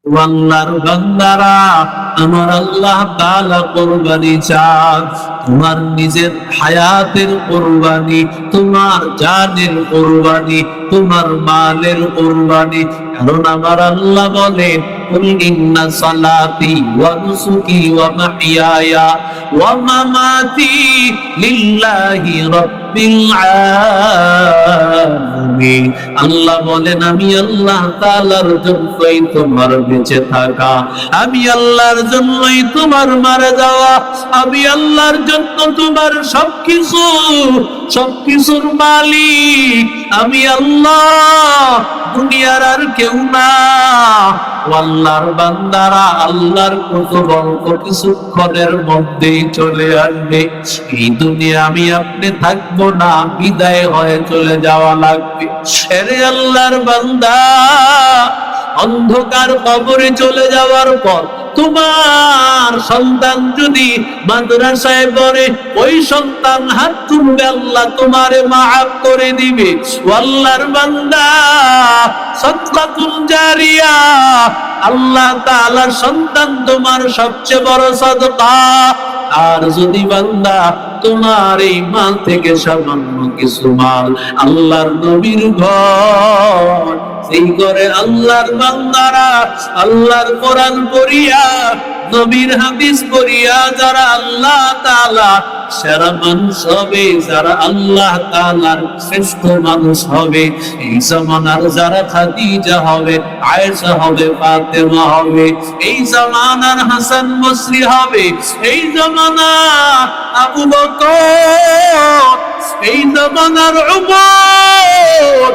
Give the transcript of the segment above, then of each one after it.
আল্লাহর বান্দারা, আমার আল্লাহ তাআলা কুরবানি চান, তোমার নিজের হায়াতের কুরবানি, তোমার জানের কুরবানি, তোমার মালের কুরবানি। কারণ আমার আল্লাহ বলেন, কুল ইন্না সালাতি ওয়া নুসুকি ওয়া মাহইয়ায়া ওয়া মামাতি লিল্লাহি রাব্বিল আলামিন। আল্লাহ বলেন, আমি আল্লাহ তাআলার জন্যই তোমার বেঁচে থাকা, আমি আল্লাহর জন্যই তোমার মারা যাওয়া, আমি আল্লাহর জন্য তোমার সবকিছু, সবকিছুর মালিক আমি আল্লাহ, দুনিয়ার আর কেউ না। আল্লাহর বান্দারা, আল্লাহর কুদরত কিছুক্ষণের মধ্যেই চলে আসবে। এই দুনিয়া আমি আপনি থাকবো না, বিদায় হয়ে চলে যাওয়া লাগবে। আরে আল্লাহর বান্দা, অন্ধকার কবরে চলে যাওয়ার পর তোমার সন্তান যদি মাদ্রাসায় পড়ে, ওই সন্তান হাত তুলবে, আল্লাহ তোমারে মাফ করে দিবে। আল্লাহর বান্দা, সাদকাতুল জারিয়া, আল্লাহ তাআলার সন্তান তোমার সবচেয়ে বড় সাদকা। আর যদি বান্দা তোমার এই মাল থেকে সামান্য কিছু মাল আল্লাহর নবীর ঘর, সেই ঘরে আল্লাহর বান্দারা আল্লাহর কোরআন পড়িয়া, নবীর হাদিস পড়িয়া যারা আল্লাহ তাআলা সেরা মানুষ হবে, যারা আল্লাহ তাআলার শ্রেষ্ঠ মানুষ হবে, এই জামানার যারা খাদিজা হবে, আয়েশা হবে, ফাতেমা হবে, এই জামানার হাসান বসরি হবে, এই জামানার আবু বকর, এই জামানার উমর।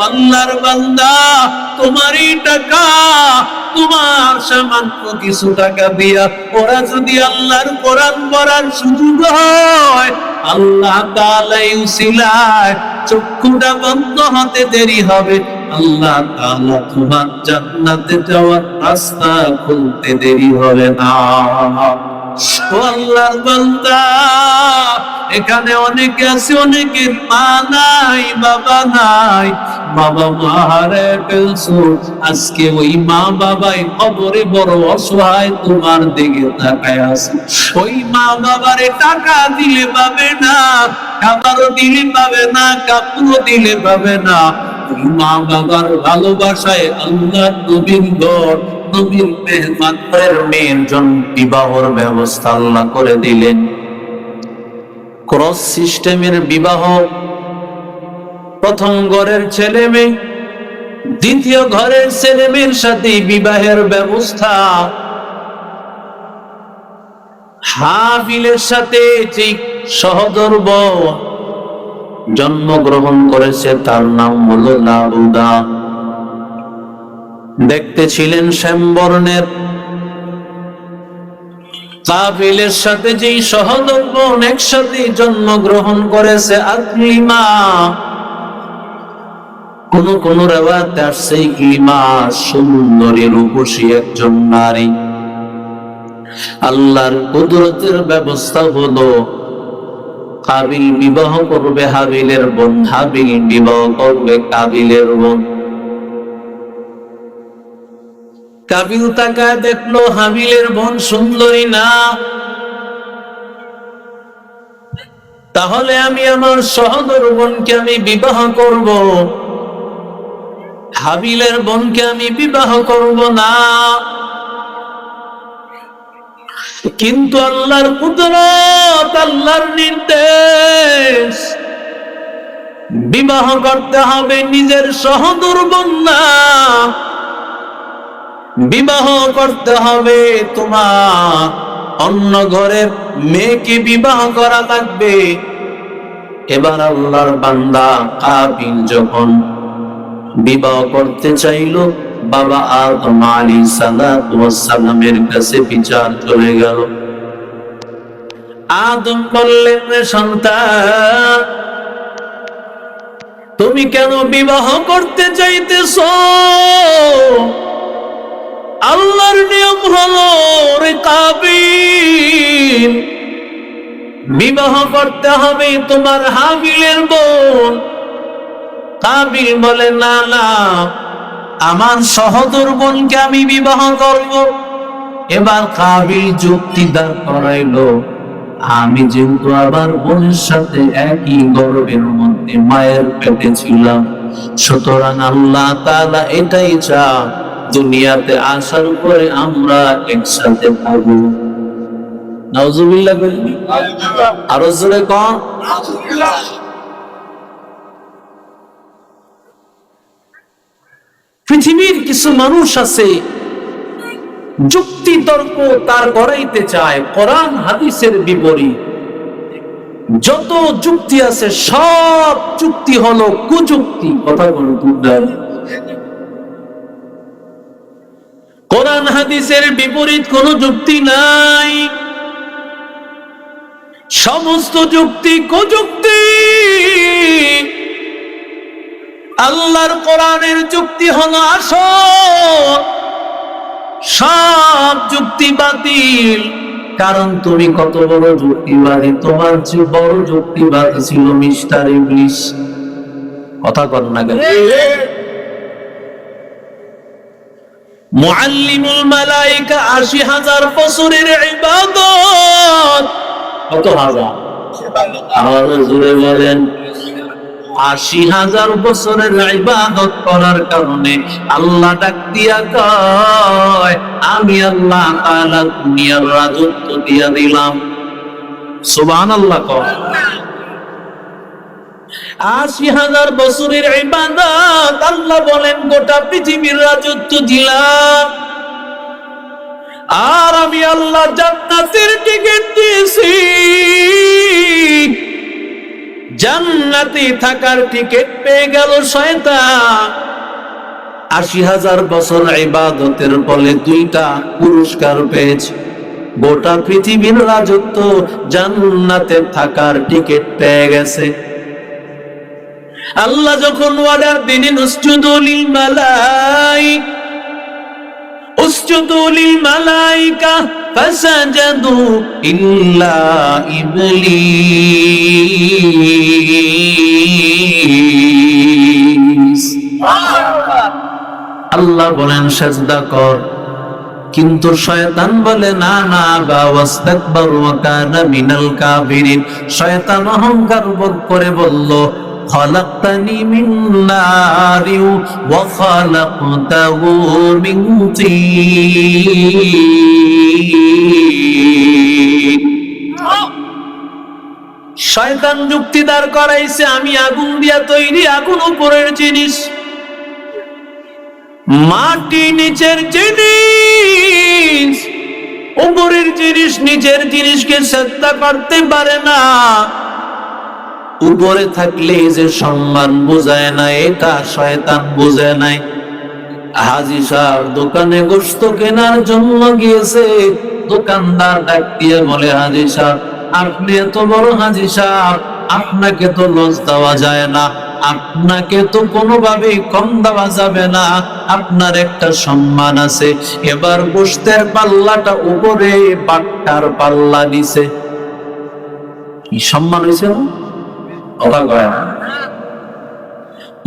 আল্লাহর বান্দা, তোমার এই টাকা, তোমার সামান্য কিছু টাকা দিয়া ওরা যদি আল্লাহর কোরআন পড়ার সুযোগ হয়, আল্লাহ তাআলা উসিলায় চক্ষুটা বন্ধ হতে দেরি হবে, আল্লাহ তাআলা তোমার জান্নাতে যাওয়ার রাস্তা খুলতে দেরি হবে না। ও আল্লাহর বান্দা, এখানে অনেকে আছে, অনেকের মা নাই, বাবা নাই, বাবা মা হারিয়ে ফেলছো, আজকে ওই মা বাবাই কবরে বড় অসহায় তোমার দিকে তাকায় আছে। ওই মা বাবারে টাকা দিলে পাবে না, খাবারও দিলে পাবে না, কাপড়ও দিলে পাবে না। ওই মা বাবার ভালোবাসায় আল্লাহর নবীর ঘর, নবীর মেহমানের মেয়ের জন্য বিবাহর ব্যবস্থা আল্লাহ করে দিলেন। ক্রস সিস্টেমের বিবাহ, প্রথম ঘরের ছেলে মেয়ে দ্বিতীয় ঘরের ছেলে মেয়ের সাথে বিবাহের ব্যবস্থা। হাবিলের সাথে যে সহদর্ভ জন্মগ্রহণ করেছে তার নাম হলো লাউদা। দেখতে ছিলেন শ্যামবর্ণের। কাবিলের সাথে যেই সহদর্ভ একসাথে জন্মগ্রহণ করেছে আকলিমা। কোন কোন রিওয়ায়াতে আসছে ইকলিমা সুন্দরী রূপসী একজন নারী। আল্লাহর কুদরতের ব্যবস্থা হলো কাবিল বিবাহ করবে হাবিলের বোন, হাবিল বিবাহ করবে কাবিলের বোন। কাবিল তাকায় দেখলো হাবিলের বোন সুন্দরী না, তাহলে আমি আমার সহোদর বোনকে আমি বিবাহ করব, হাবিলের বোনকে আমি বিবাহ করব না। কিন্তু আল্লাহর কুদরত, আল্লাহর নির্দেশ, বিবাহ করতে হবে নিজের সহোদর বোন না, বিবাহ করতে হবে তোমার অন্য ঘরের মেয়েকে বিবাহ করা লাগবে। এবার আল্লাহর বান্দা কাবিল যখন বিবাহ করতে চাইল, বাবা আদম আলাইহিস সালামের কাছে বিচার চলে গেল। আদম বললেন, সন্তান তুমি কেন বিবাহ করতে চাইতেছো? আল্লাহর নিয়ম হলো রে কাবিল, বিবাহ করতে হবে তোমার হাবিলের বোন। কাবিল বলে, না না, আমার সহোদর বোনকে আমি বিবাহ করব। এবার কাবিল যুক্তি দাঁড় করাইলো, আমি যেহেতু আবার বোনের সাথে একই গর্ভের মধ্যে মায়ের পেটে ছিলাম, সুতরাং আল্লাহ তাআলা এটাই চান দুনিয়াতে আসার পরে আমরা একসাথে থাকবো। নাউজুবিল্লাহ। আরো জোরে কন। পৃথিবীর কিছু মানুষ আছে যুক্তি তর্ক তার গড়াইতে চায় কোরআন হাদিসের বিপরীত। যত যুক্তি আছে সব যুক্তি হলো কুযুক্তি। কথা বলো বুঝলেন? কোরআন হাদিসের বিপরীত কোন যুক্তি নাই, সমস্ত যুক্তি কুযুক্তি। আল্লাহর কোরআনের যুক্তি হলো আসল, সব যুক্তি বাতিল। কারণ তুমি কত বড় যুক্তিবাদী, তোমার চেয়ে বড় যুক্তিবাদী ছিল মিস্টার ইবলিস। কথা কর না কেন? মুআল্লিমুল মালায়েকা ৮০,০০০ বছরের ইবাদত। কত হাজার? আওয়াজে জোরে বলেন। ৮০,০০০ বছরের ইবাদত করার কারণে আল্লাহ ডাক দিয়া কয়, আমি আল্লাহ তাআলা দুনিয়ার রাজত্ব দিয়া দিলাম। সুবহানাল্লাহ কয়। ৮০,০০০ বছরের ইবাদত, আল্লাহ বলেন গোটা পৃথিবীর রাজত্ব দিলাম। আর আমি আল্লাহ জান্নাতের টিকিট দিয়েছি, জান্নাতে থাকার টিকিট পেয়ে গেল শয়তান। ৮০,০০০ বছর ইবাদতের ফলে 2টা পুরস্কার পেয়েছে। গোটা পৃথিবীর রাজত্ব, জান্নাতে থাকার টিকিট পেয়ে গেছে। আল্লাহ যখন ওয়াদার দিলেন উসজুদু লিল মালাইকা, উসজুদু লিল মালাইকা ফাসাজাদু ইল্লা ইবলিস। আল্লাহ বলেন সেজদা কর, কিন্তু শয়তান বলে না না, ওয়াস্তাকবার ওয়া কানা মিনাল কাফিরিন। শয়তান অহংকার বোধ করে বলল, খলাকতানি মিন নারিন ওয়া খলাকতাহু মিন তিন। শয়তান যুক্তি দাঁড় করাইছে, আমি আগুন দিয়া তৈরি, আগুন উপরের জিনিস, মাটি নিচের জিনিস, উপরের জিনিস নিচের জিনিসকে সেজদা করতে পারে না। উপরে থাকলে যে সম্মান বোঝায় না, এটা শয়তান বোঝে নাই। হাজী সাহেব দোকানে গোশত কেনার জন্য গিয়েছে, দোকানদার ডাক দিয়ে বলে, হাজী সাহেব আপনি এত বড় হাজী সাহেব, আপনাকে তো লজ দেওয়া যায় না, আপনাকে তো কোনোভাবেই কম দেওয়া যাবে না, আপনার একটা সম্মান আছে। এবার গোশতের পাল্লাটা উপরে, বাট্টার পাল্লা নিচে। কি সম্মান হয়েছে?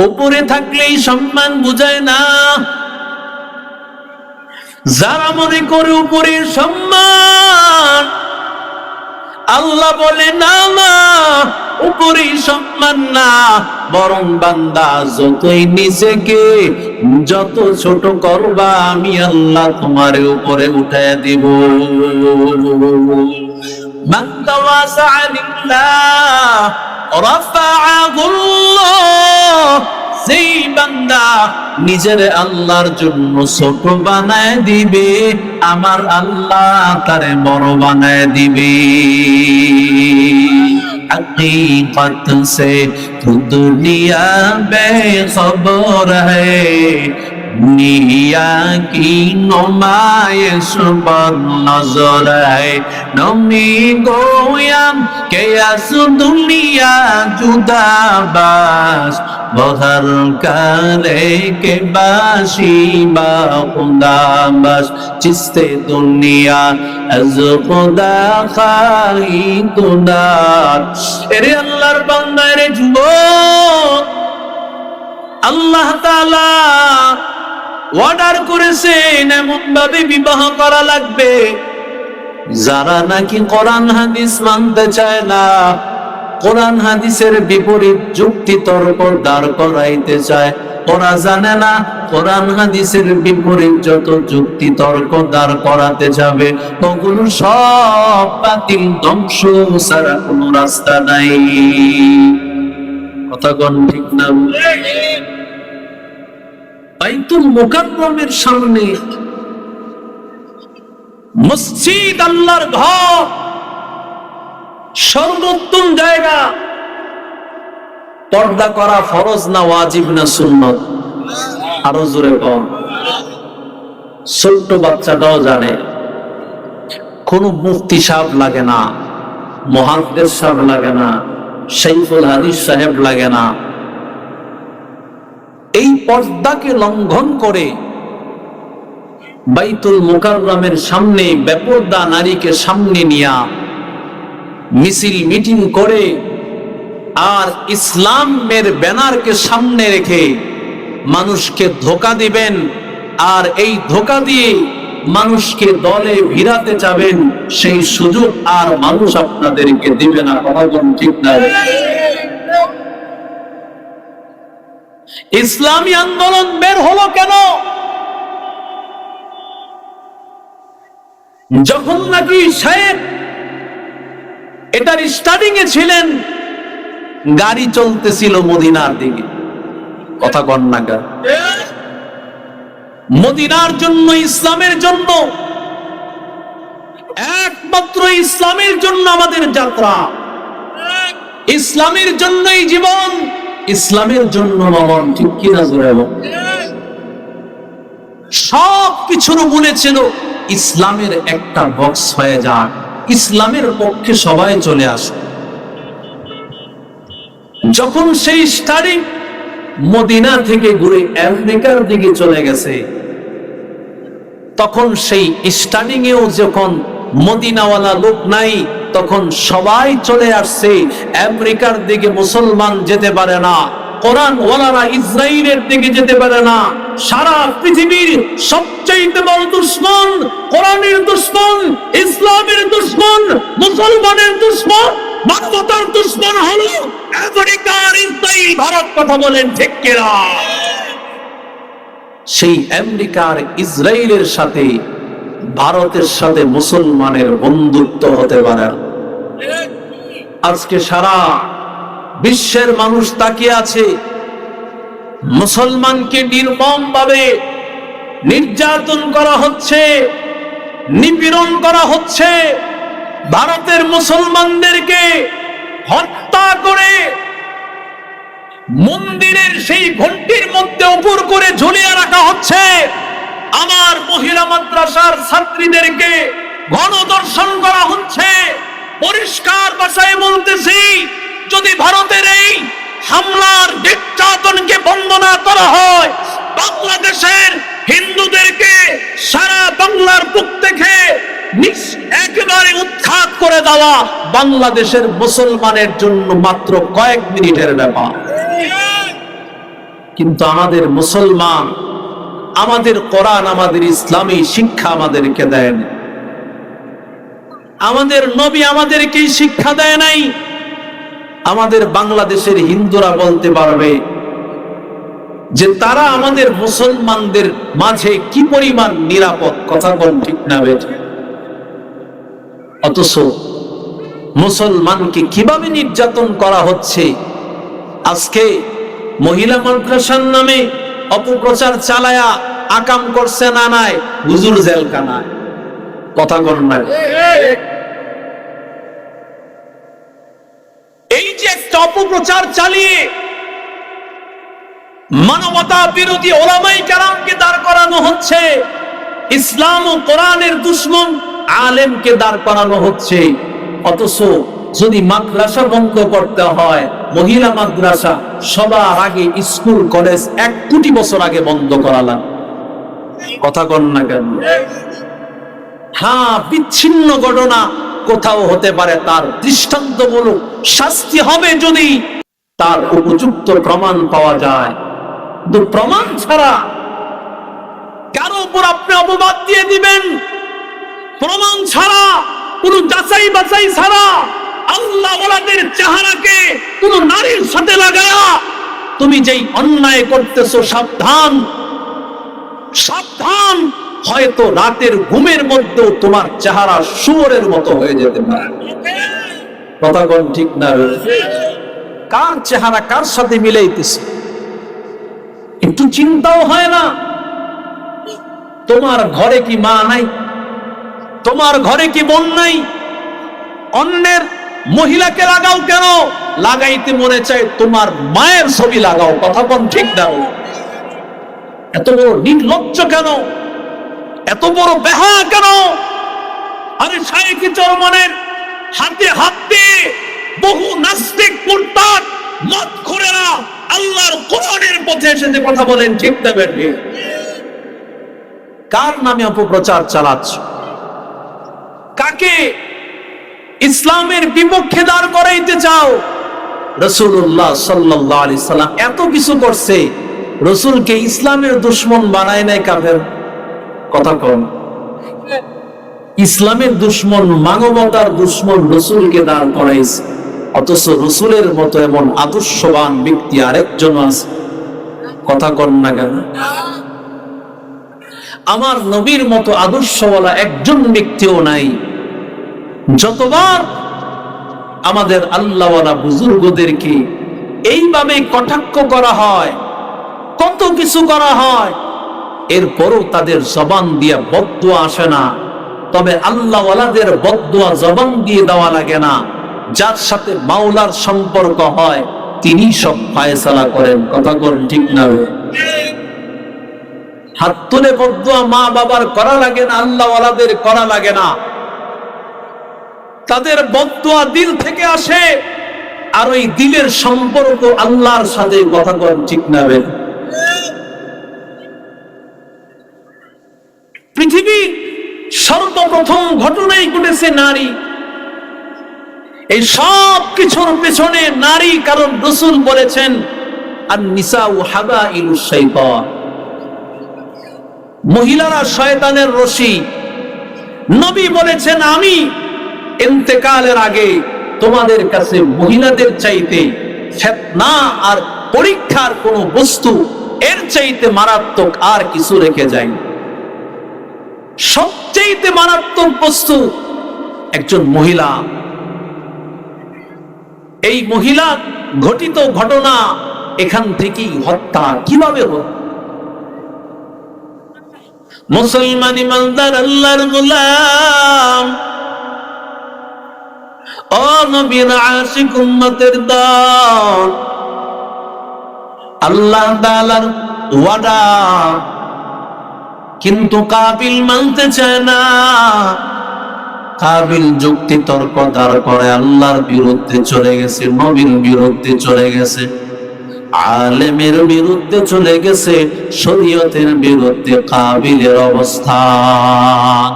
উপরে থাকলেই সম্মান বুঝায় না। যারা মনে করে উপরের সম্মান, আল্লাহ বলে না না, উপরেই সম্মান না, বরং বান্দা যতই নিজেকে যত ছোট করবা, আমি আল্লাহ তোমার উপরে উঠায় দিব। মান তাওয়াসা লিল্লাহ রাফাআহুল্লাহ। যেই বান্দা নিজের আল্লাহর জন্য ছোট বানায় দিবে, আমার আল্লাহ তারে বড় বানায় দিবে। हकीकत से तो दुनिया बेखबर है, दुनिया की नुमाइश पर नजर है। नमी गोयाम के आस दुनिया जुदाबाश, बहर करे के बाशी बा खुदाबाश। चिस्ते दुनिया अज खुदा खाई तुदार। এরে আল্লাহর বান্দা, এরে যুবক, আল্লাহ তাআলা অর্ডার করেছেন এমন ভাবে বিবাহ করা লাগবে যারা নাকি কোরআন হাদিস মানতে চায় না, কোরআন হাদিসের বিপরীত যুক্তি তর্ক দাঁড় করাইতে চায়। ওরা জানে না কোরআন হাদিসের বিপরীত যত যুক্তি তর্ক দাঁড় করাতে যাবে ওগুলো সব বাতিল, ধ্বংস ছাড়া কোনো রাস্তা নাই। কথা কোন ঠিক না? বাইতুল মুকাররমের সামনে মসজিদ, আল্লাহর ঘর, সর্বোত্তম জায়গা। পর্দা করা ফরজ না ওয়াজিব না সুন্নত? আরো জোরে কম। ছোট্ট বাচ্চাটাও জানে। কোন মুফতি সাহেব লাগে না, মুহাদ্দিস সাহেব লাগে না, শাইখুল হাদিস সাহেব লাগে না। এই পর্দাকে লঙ্ঘন করে বাইতুল মুকাররমের সামনে বেপরদা নারীকে সামনে নিয়া মিছিল মিটিং করে আর ইসলামের ব্যানারকে সামনে রেখে মানুষকে ধোঁকা দিবেন, আর এই ধোঁকা দিয়ে মানুষকে দলে ভিড়াতে যাবেন, সেই সুযোগ আর মানুষ আপনাদেরকে দিবে না। কথা বলুন ঠিক না? ইসলামী আন্দোলন বের হলো কেন? যখন নাকি সাহেব এটার স্টার্টিং এ ছিলেন, গাড়ি চলতেছিল মদিনার দিকে। কথা কন না কেন? মদিনার জন্য, ইসলামের জন্য, একমাত্র ইসলামের জন্য আমাদের যাত্রা, ইসলামের জন্যই জীবন, ইসলামের জন্য মরণ। ঠিক কিনা জোরে বল? সব কিছুর বলেছিল ইসলামের একটা বক্স হয়ে যাক, ইসলামের পক্ষে সবাই চলে আসে। যখন সেই স্টার্টিং মদিনা থেকে ঘুরে আমেরিকার দিকে চলে গেছে, তখন সেই স্টার্টিং এও যখন মদিনাওয়ালা লোক নাই, তখন সবাই চলে আসছে আমেরিকার দিকে। মুসলমান যেতে পারে না, কোরআন ওয়ালারা ইসরায়েলের দিকে যেতে পারে না। সারা পৃথিবীর সবচেয়ে বড় দুশমন, কোরআনের দুশমন, ইসলামের দুশমন, মুসলমানের দুশমন, মানবতার দুশমন হলো আমেরিকার ইসরায়েল, ভারত। কথা বলেন ঠিক কিনা? সেই আমেরিকার ইসরায়েলের সাথে ভারতের সাথে মুসলমানের বন্ধুত্ব হতে পারে। আজকে সারা বিশ্বের মানুষ তাকিয়ে আছে, মুসলমানকে নির্মম ভাবে নির্যাতন করা হচ্ছে, নিপীড়ন করা হচ্ছে। ভারতের মুসলমানদেরকে হত্যা করে মন্দিরের সেই ঘণ্টির মধ্যে উপর করে ঝুলিয়ে রাখা হচ্ছে। আমার মহিলা মাদ্রাসার ছাত্রীদেরকে গণধর্ষণ করা হচ্ছে। পরিষ্কার ভাষায় বলতেছি, যদি ভারতের এই হামলার নির্যাতনকে বন্ধ না করা হয়, বাংলাদেশের হিন্দুদেরকে সারা বাংলার বুক থেকে একেবারে উৎখাত করে দেওয়া বাংলাদেশের মুসলমানের জন্য মাত্র কয়েক মিনিটের ব্যাপার। কিন্তু আমাদের মুসলমান, আমাদের কোরআন, আমাদের ইসলামী শিক্ষা আমাদেরকে দেন। আমাদের নবী আমাদেরকে শিক্ষা দেয় নাই। আমাদের বাংলাদেশের হিন্দুরা বলতে পারবে যে তারা আমাদের মুসলমানদের মাঝে কি পরিমাণ নিরাপদ। কথা বল ঠিক না? অথচ মুসলমানকে কিভাবে নির্যাতন করা হচ্ছে। আজকে মহিলা মাদ্রাসার নামে অপপ্রচার চালায়া আকাম করছে না নাই, হুজুর জেলখানায়। কথা বল না? এই যে একটা অপপ্রচার চালিয়ে মানবতা বিরোধী ওলামায়ে কেরামকে দাঁড় করানো হচ্ছে, ইসলাম ও কোরআনের দুশমন আলেমকে দাঁড় করানো হচ্ছে। অথচ যদি মাদ্রাসা বন্ধ করতে হয়, মহিলা মাদ্রাসা সবার আগে স্কুল কলেজ 1 কোটি বছর আগে বন্ধ করালাম। কথা কন না কেন? হ্যাঁ, বিচ্ছিন্ন ঘটনা কোথাও হতে পারে, তার দৃষ্টান্তমূলক শাস্তি হবে যদি তার উপযুক্ত প্রমাণ পাওয়া যায়। কিন্তু প্রমাণ ছাড়া কারো উপর আপনি অপবাদ দিয়ে দিবেন প্রমাণ ছাড়া, কোনো যাচাই বাছাই ছাড়া, আল্লাহ ওয়ালাদের চেহারাকে কোন নারীর সাথে লাগায়া তুমি যেই অন্যায় করতেছো, সাবধান সাবধান, হয়তো রাতের ঘুমের মধ্যেও তোমার চেহারা শুয়োরের মতো হয়ে যেতে পারে। কথা কোন ঠিক না? কার চেহারা কার সাথে মিলাইতেছে একটু চিন্তাও হয় না? তোমার ঘরে কি মা নাই? তোমার ঘরে কি বোন নাই? অন্যের মহিলাকে লাগাও কেন? লাগাইতে মনে চায় তোমার মায়ের ছবি লাগাও। কথা কোন ঠিক না? এত বড় নির্লজ্জ কেন? এত বড় বেহা কেন? আরে শায়েখে চরমনের হাতে হাত দিয়ে বহু নাস্তিক মুরতাদ মদখোরেরা আল্লাহর কোরআনের পথে এসে যে কথা বলেন, ঠিক না বেঠিক? কার নামে অপপ্রচার চালাচ্ছ? কাকে ইসলামের বিপক্ষে দাঁড় করাইতে চাও? রাসূলুল্লাহ সাল্লাল্লাহু আলাইহি সাল্লাম এত কিছু করছে, রাসূলকে ইসলামের দুশমন বানায় নাই কাফের? কথা কম। ইসলামের দুশমন, মানবতার দুশমন রাসূলকে দাঁড় করাইছে, অথচ রাসূলের মতো এমন আদর্শবান ব্যক্তি আরেকজন আছে। কথা কন না কেন? আমার নবীর মতো আদর্শওয়ালা একজন ব্যক্তিও নাই। যতবার আমাদের আল্লাহওয়ালা বুজুর্গদেরকে এইভাবে কটাক্ষ করা হয়, কত কিছু করা হয়, এরপরও তাদের জবান দিয়ে বদদুয়া আসে না। তবে আল্লাহওয়ালাদের বদদুয়া জবান দিয়ে দেওয়া লাগে না। যার সাথে মাওলার সম্পর্ক হয় তিনি সব ফায়সালা করেন। কথা বলেন ঠিক না? হাত তুলে বদদুয়া মা বাবার করা লাগে না, আল্লাহওয়ালাদের করা লাগে না। তাদের বদদুয়া দিল থেকে আসে, আর ওই দিলের সম্পর্ক আল্লাহর সাথে। কথা বলেন ঠিক না? পৃথিবী সর্বপ্রথম ঘটনাই ঘটেছে নারী। এই সব কিছুর পেছনে নারী, কারণ রাসূল বলেছেন আন-নিসাউ হাবাইলুশ শাইতান, মহিলারা শয়তানের রশি। নবী বলেছেন আমি ইন্তেকালের আগে তোমাদের কাছে মহিলাদের চাইতে ফিতনা আর পরীক্ষার কোন বস্তু এর চাইতে মারাত্মক আর কিছু রেখে যাই। সবচেয়ে মারাত্মক বস্তু একজন মহিলা। এই মহিলা ঘটিত ঘটনা, এখান থেকেই হত্যা কিভাবে হল। মুসলমান ইমানদার আল্লাহর গোলাম, ও নবীর আশিক উম্মতের দল, আল্লাহ তাআলার ওয়াদা কিন্তু কাবিল মানতে চায় না। কাবিল যুক্তি তর্ক দাঁড় করে আল্লাহর বিরুদ্ধে চলে গেছে, নবীর বিরুদ্ধে চলে গেছে, আলেমের বিরুদ্ধে চলে গেছে, শরীয়তের বিরুদ্ধে কাবিলের অবস্থান।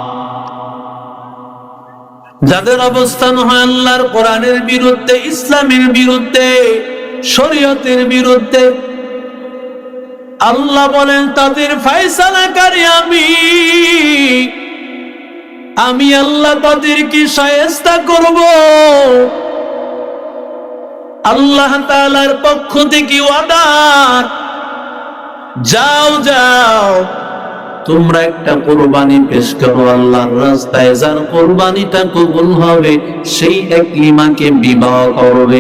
যাদের অবস্থান হয় আল্লাহর কোরআনের বিরুদ্ধে, ইসলামের বিরুদ্ধে, শরীয়তের বিরুদ্ধে, আল্লাহ বলেন তাদের ফায়সালাকারী আমি আল্লাহ তাদেরকে শায়েস্তা করব। আল্লাহ তাআলার পক্ষ থেকে ওয়াদা, যাও যাও তোমরা একটা কুরবানি পেশ করো আল্লাহর রাস্তায়, যার কুরবানিটা কবুল হবে সেই একলিমাকে বিবাহ করবে।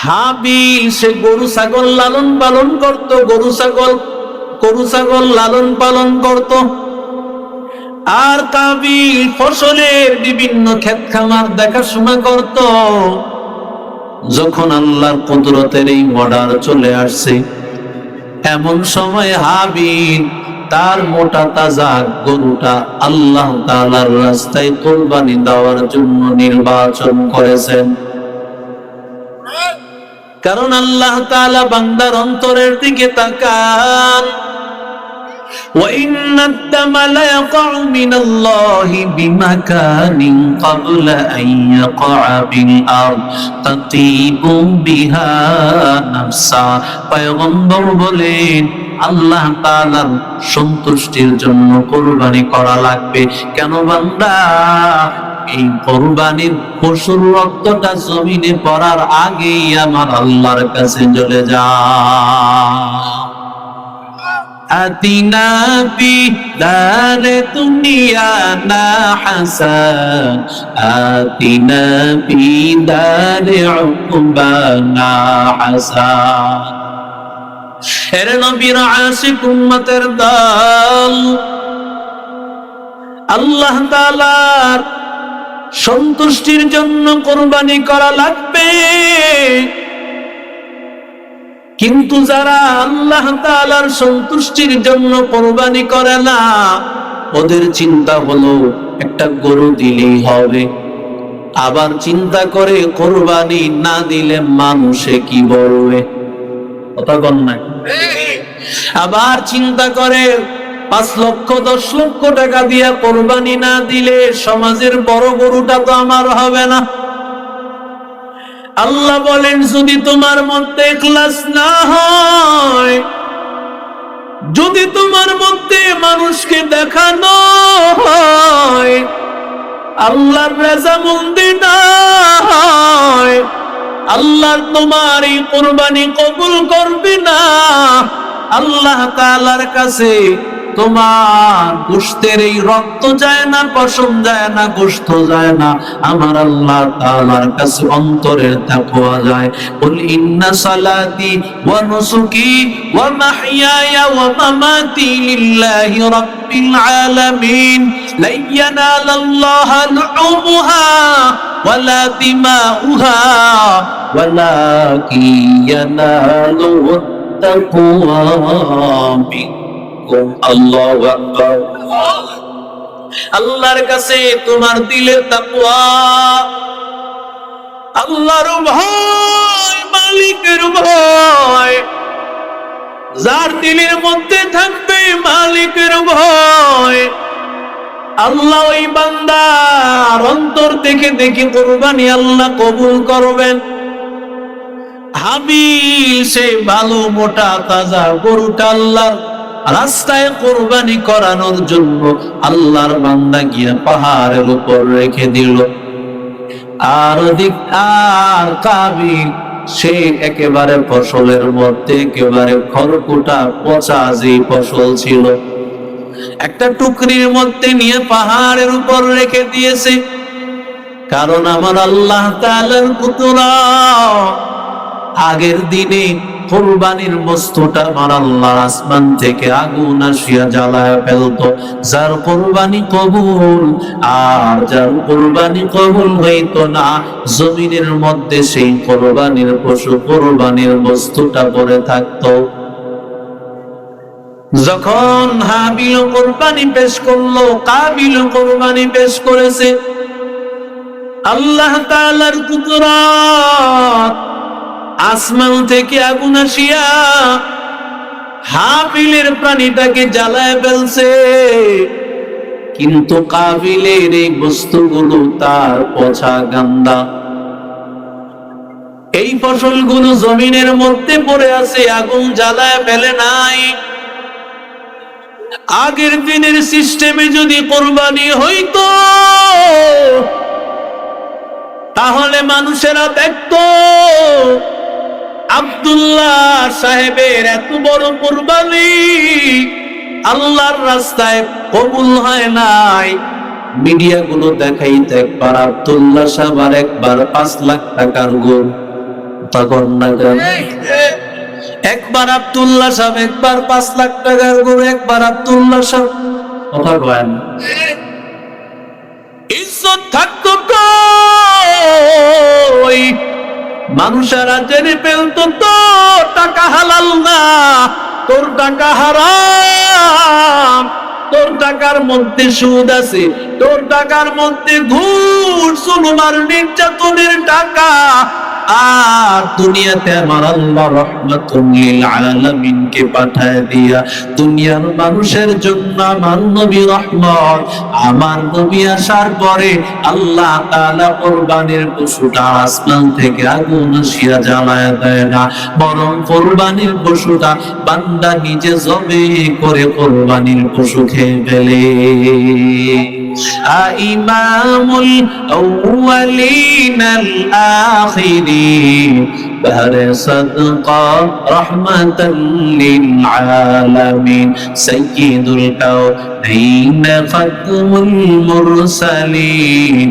হাবিল সে গরু ছাগল লালন পালন করত, গরু ছাগল লালন পালন করত, আর কাবিল ফসলের বিভিন্ন ক্ষেত খামার দেখাশোনা করত। যখন আল্লাহর কুদরতের এই অর্ডার চলে আসছে, এমন সময় হাবিল তার মোটা তাজা গরুটা আল্লাহ তাআলার রাস্তায় কুরবানি দেওয়ার জন্য নির্বাচন করেছেন। কারণ আল্লাহ তাআলা বান্দার অন্তরের দিকে তাকান। وإن الدم ليقع من الله بمكان قبل أن يقع بالأرض تطيب بها نفسا পয়গম্বর বলেন আল্লাহ তাআলার সন্তুষ্টির জন্য কুরবানি করা লাগবে। কেন বান্দা? এই কুরবানির পশুর রক্তটা জমিনে পড়ার আগেই আমার আল্লাহর কাছে চলে যায়। আতিনা ফি দারে দুনিয়া না হাসান, আতিনা ফি দারে উকবা না হাসান। এর নবীর আশিক উম্মতের দল, আল্লাহ তাআলার সন্তুষ্টির জন্য কুরবানি করা লাগবে। কিন্তু যারা আল্লাহ তাআলার সন্তুষ্টির জন্য কুরবানি করে না, ওদের চিন্তা হলো একটা গরু দিলেই হবে। আবার চিন্তা করে কুরবানি না দিলে মানুষে কি বলবে, কথা বল না। আবার চিন্তা করে 5 লক্ষ 10 লক্ষ টাকা দিয়ে কুরবানি না দিলে সমাজের বড় গরুটা তো আমার হবে না। আল্লাহ বলেন যদি তোমার মধ্যে ইখলাস না হয়, যদি তোমার মধ্যে মানুষকে দেখানো হয়, আল্লাহর রাজামন্দি না হয়, আল্লাহ তোমার এই কুরবানি কবুল করবে না। আল্লাহ তাআলার কাছে তোমার গোশতের এই রক্ত যায় না, পশম যায় না, গোশত যায় না, আমার আল্লাহ তাআলার কাছে অন্তরের তাকওয়া যায়। কুল ইন্না সালাতি ওয়া নুসুকি ওয়া মাহইয়ায়া ওয়া মামাতি লিল্লাহি রাব্বিল আলামিন লা ইয়ানালাল্লাহা লুহুমুহা ওয়ালা দিমাউহা ওয়ালাকিন ইয়ানালুহু তাকওয়া মিনকুম। আল্লাহু আকবার। আল্লাহর কাছে তোমার দিলের তাকওয়া, আল্লাহর ভয়, মালিকের ভয় যার দিলের মধ্যে থাকবে, মালিকের ভয়, আল্লাহ ওই বান্দার অন্তর থেকে দেখে কুরবানি আল্লাহ কবুল করবেন। হাবিল সে ভালো মোটা তাজা গরুটা আল্লাহ রাস্তায় কুরবানি করানোর জন্য আল্লাহর বান্দা গিয়া পাহাড়ের উপর রেখে দিল। আর কাবিল সে একেবারে ফসলের মধ্যে একেবারে খড়কুটা পচা যে ফসল ছিল একটা টুকরির মধ্যে নিয়ে পাহাড়ের উপর রেখে দিয়েছে। কারণ আমার আল্লাহ তাআলার কুদরা আগের দিনে কুরবানির বস্তুটা আমার আল্লাহ আসমান থেকে আগুন আসিয়া জ্বালায় ফেলতো। যার কুরবানি কবুল, আর যার কুরবানি কবুল হইতো না, জমিনের মধ্যে সেই কুরবানির পশু, কুরবানির বস্তুটা পড়ে থাকতো। যখন হাবিল কুরবানি পেশ করলো, কাবিল কুরবানি পেশ করেছে, আল্লাহ তাআলার কুদরত আসমান থেকে আগুন আসিয়া হাবিলের প্রাণীটাকে জ্বালায় ফেলছে। কিন্তু কাবিলের এই বস্তুগুলো তার পচা গান্দা, এই ফসলগুলো জমিনের মধ্যে পড়ে আছে, আগুন জ্বালায় ফেলে নাই। আগের দিনের সিস্টেমে যদি কুরবানি হইতো তাহলে মানুষেরা দেখতো আব্দুল্লাহ সাহেবের এত বড় কুরবানি আল্লাহর রাস্তায় কবুল হয় নাই। মিডিয়াগুলো দেখাইতে একবার আব্দুল্লাহ সাহেব আর একবার 5 লাখ টাকার গরু, তখন না একবার আব্দুল্লাহ সাহেব, একবার 5 লাখ টাকার গরু, একবার আব্দুল্লাহ সাহেব, কথা কয় না। ইজ্জত থাকতো কই? মানুষেরা জেনে ফেলতো তোর টাকা হালাল না, তোর টাকা হারাম, তোর টাকার মধ্যে সুদ আছে, তোর টাকার মধ্যে ঘুষ, জুলুম আর নির্যাতনের টাকা। আর দুনিয়াতে আমার আল্লাহ রাহমাতুল লিল আলামিনকে পাঠায় দিয়া দুনিয়ার মানুষের জন্য আমার নবী রহমত। আমার নবী আসার পরে আল্লাহ তাআলা কুরবানির পশুটা আসমান থেকে আগুন আসিয়া জ্বালায় দেয় না, বরং কুরবানির পশুটা বান্দা নিজে জবে করে কুরবানির পশু খেয়ে ফেলে। ইমামুল আউয়ালিনাল আখিরিন বাহরে সাদকা রাহমাতাল লিল আলামিন সাইয়্যিদুল কাউনাইন খাতমুল মুরসালিন।